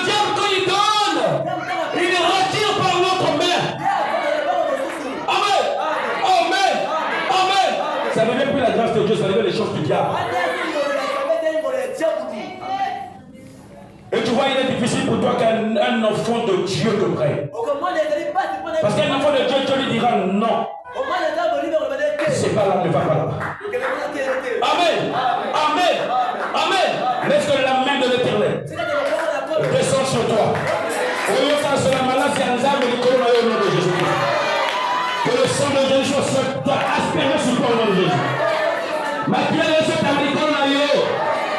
diable, quand il donne, il retire par notre main. Amen. Amen. Amen. Ça ne veut plus la grâce de Dieu, ça veut les choses du diable. Et tu vois, il est difficile pour toi qu'un enfant de Dieu te prenne. Parce qu'un enfant de Dieu, Dieu lui dira non. C'est pas là, ne va pas là. Amen. Amen. Amen. Laisse que la main de l'Éternel descend sur toi. Que le sang de Jésus soit aspiré sur toi au nom de Jésus. Ma pierre est cette américaine.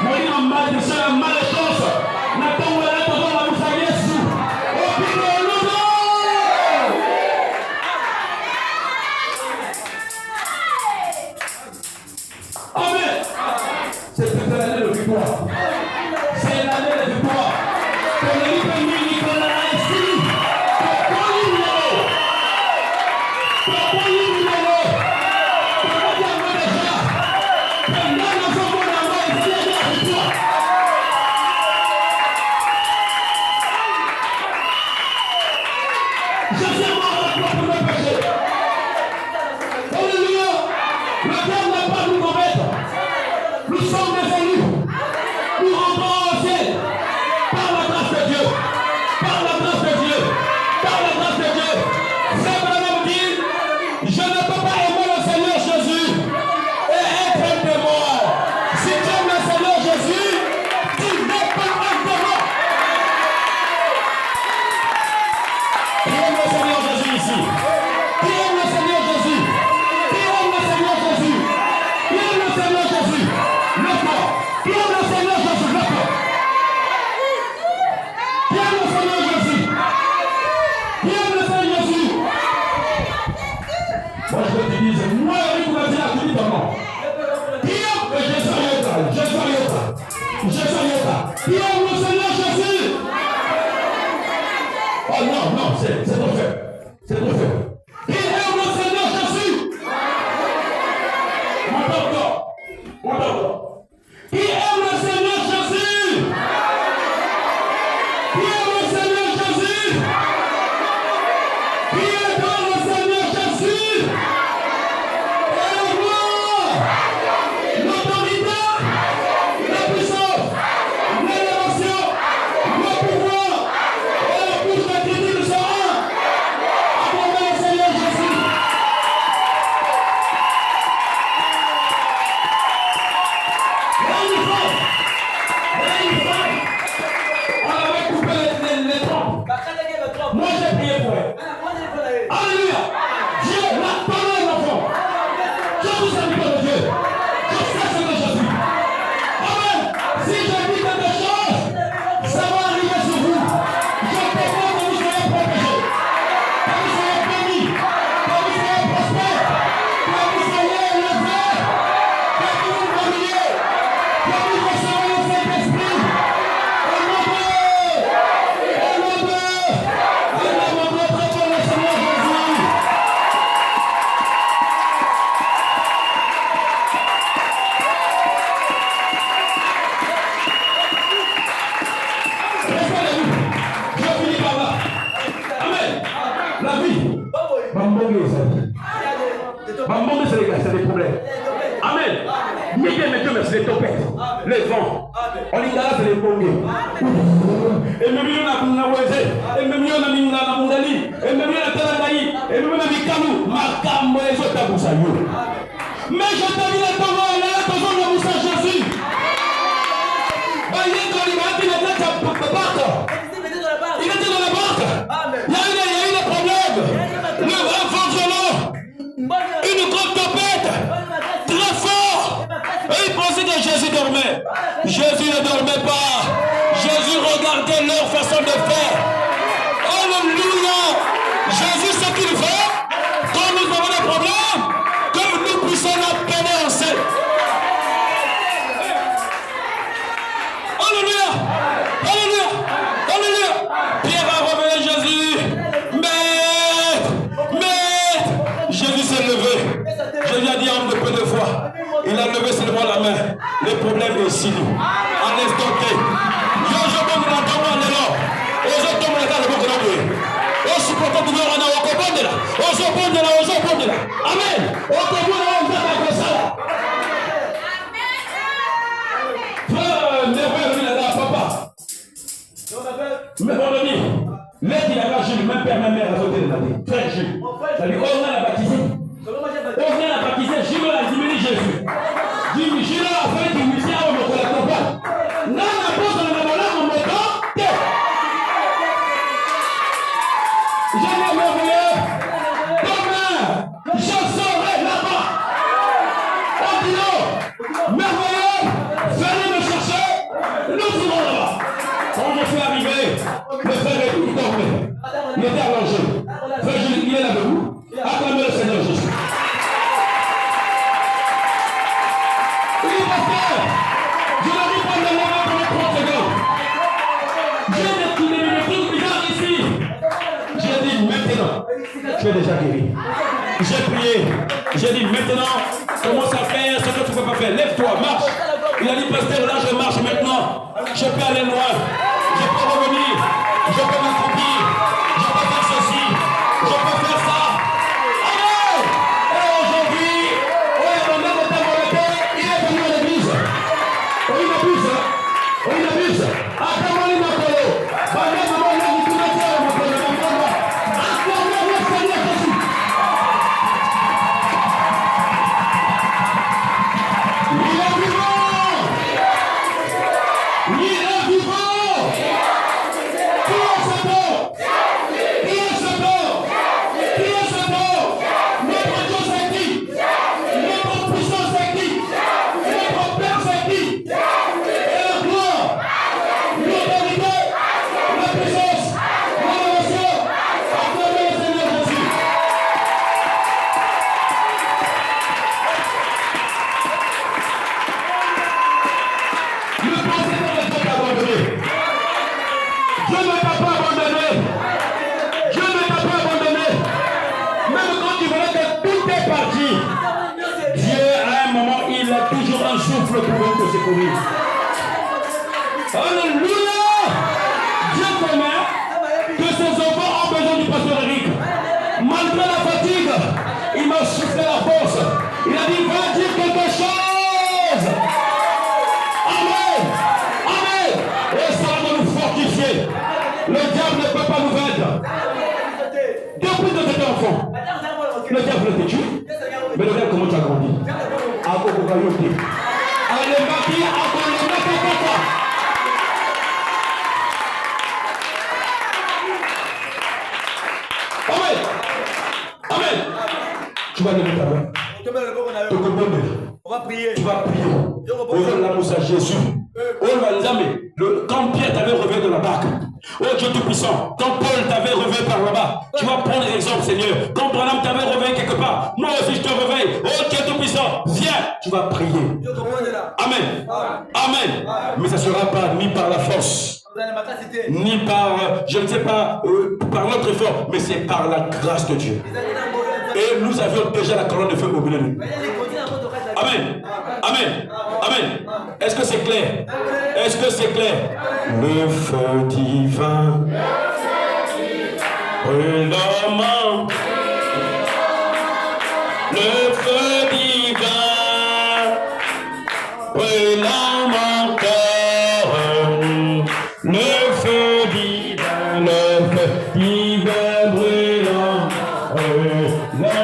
Mourir en malédiction, la malchance. N'attends pas la moussa Yesu. Au pied de l'eau. Amen. C'est l'année de victoire. C'est l'année de victoire. Que le livre Nicolas a ici. C'est des problèmes. Amen. C'est des topettes. Les vents. On y a c'est les bongés. Et même il y a une awazé. Et même il y a une mongali. Et même il y a une talagaï. Et même il y a une kanou. Makam et je t'abousayo. Mais je t'ai dit la tombe et la tombe de Moussa Jésus. Il était dans la barque. Il était dans la barque. Il y a eu des problèmes. Le vent fort violent. Une grande tempête. Très fort. Et il pensait que Jésus dormait. Jésus ne dormait pas. Jésus regardait leur façon de faire. Alléluia. Jésus ce qu'il fait. Quand nous avons des problèmes, que nous puissions l'appeler en scène. Alléluia. Alléluia. Alléluia. Pierre a révélé Jésus. Mais problème est ici. En l'instant T. Je peux vous entendre là. Aux autres, on a le bon de on supporte tout le monde, on comprend là. On comprend là. Amen. On comprend là, on va faire ça. Frère, merveilleux là, papa. Mais on dit, l'aide il a pas Jules, même père, même mère, à sauter de la vie. Frère Jules. Ça dit, on a baptisé. On vient la baptiser, Jules a diminué Jésus. Jules a fait du musée à mon collègue. Non, la pose dans la malade, on me dit, je vais merveilleux. Demain, je serai là-bas. On dit non. Merveilleux. Venez me chercher. Nous irons là-bas. Quand je suis arrivé, le frère est tout dormait. Il était allongé. Frère Jules, il est là de vous. Acclamez le Seigneur Jésus. Oui, pasteur. Je ne dis pas de le lever pendant 30 secondes. J'ai des trucs bizarres ici. J'ai dit maintenant, tu es déjà guéri. J'ai prié. J'ai dit maintenant, commence à faire ce que tu ne peux pas faire. Lève-toi, marche. Il a dit, pasteur, là je marche maintenant. Je peux aller loin. Je peux revenir. Je peux m'accroupir. Je peux faire ceci. Je peux faire ça. Amen. Et aujourd'hui, il est venu à l'église. Il abuse. Attends-moi les macros. Alléluia! Dieu connaît que ses enfants ont besoin du pasteur Eric. Malgré la fatigue, il m'a soufflé la force. Il a dit, va dire quelque chose. Amen. Amen. Et ça va nous fortifier. Le diable ne peut pas nous vaincre. Depuis que tu étais enfant, le diable te tue. Mais le diable, comment tu as grandi? À Kokokayote. Allez, Maki, à Kokokayote. Amen. Amen. Tu vas lever ta main. On va prier. Tu vas prier. On va l'annoncer à Jésus. Quand Pierre t'avait relevé de la barque, oh Dieu Tout-Puissant, quand Paul t'avait relevé par là-bas, tu vas prendre l'exemple, Seigneur. Quand Branham t'avait relevé quelque part, moi aussi je te réveille. Oh Dieu Tout-Puissant, viens, tu vas prier. Amen. Amen. Mais ça ne sera pas ni par la force, ni par, je ne sais pas, par notre effort, mais c'est par la grâce de Dieu. Et nous avions déjà la colonne de feu au milieu de nous. Amen. Amen. Amen. Est-ce que c'est clair? Est-ce que c'est clair? Le feu divin brûle dans mon. Le feu divin brûle dans mon cœur. Le feu divin brûle dans mon cœur.